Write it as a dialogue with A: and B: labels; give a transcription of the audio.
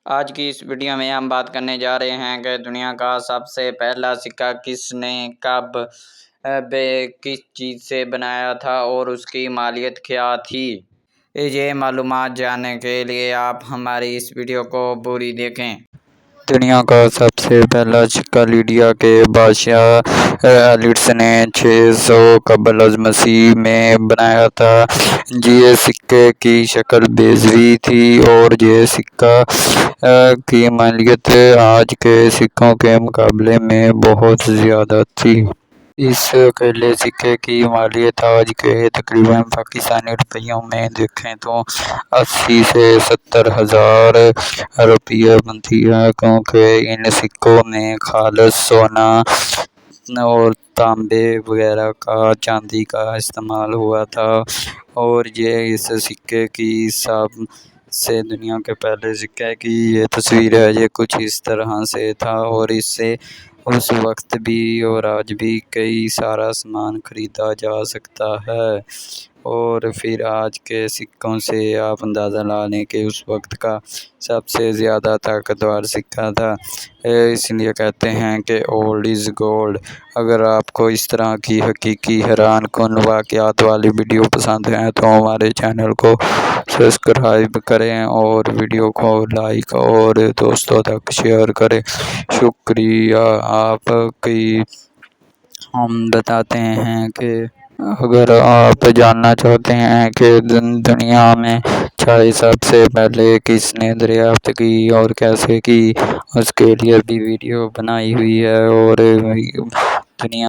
A: آج کی اس ویڈیو میں ہم بات کرنے جا رہے ہیں کہ دنیا کا سب سے پہلا سکہ کس نے کب کس چیز سے بنایا تھا اور اس کی مالیت کیا تھی۔ یہ معلومات جاننے کے لیے آپ ہماری اس ویڈیو کو پوری دیکھیں۔ دنیا کا سب سے پہلا سکہ لیڈیا کے بادشاہ ایلیڈس نے 600 قبل از مسیح میں بنایا تھا۔ یہ سکے کی شکل بیضوی تھی اور یہ سکہ کی مالیت آج کے سکوں کے مقابلے میں بہت زیادہ تھی۔ اس اکیلے سکے کی مالیت آج کے تقریباً پاکستانی روپیوں میں دیکھیں تو 80 سے 70 ہزار روپے بنتی ہے، کیونکہ ان سکوں میں خالص سونا اور تانبے وغیرہ کا چاندی کا استعمال ہوا تھا۔ اور یہ اس سکے کی حساب سے دنیا کے پہلے سکے کی یہ تصویر ہے۔ یہ کچھ اس طرح سے تھا اور اس سے اس وقت بھی اور آج بھی کئی سارا سامان خریدا جا سکتا ہے۔ اور پھر آج کے سکوں سے آپ اندازہ لگا لیں کہ اس وقت کا سب سے زیادہ طاقتور سکہ تھا۔ اس لیے کہتے ہیں کہ اولڈ از گولڈ۔ اگر آپ کو اس طرح کی حقیقی حیران کن واقعات والی ویڈیو پسند ہیں تو ہمارے چینل کو سبسکرائب کریں اور ویڈیو کو لائک اور دوستوں تک شیئر کریں۔ شکریہ آپ کی۔ ہم بتاتے ہیں کہ اگر آپ جاننا چاہتے ہیں کہ دنیا میں چائے سب سے پہلے کس نے دریافت کی اور کیسے کی، اس کے لیے بھی ویڈیو بنائی ہوئی ہے۔ اور دنیا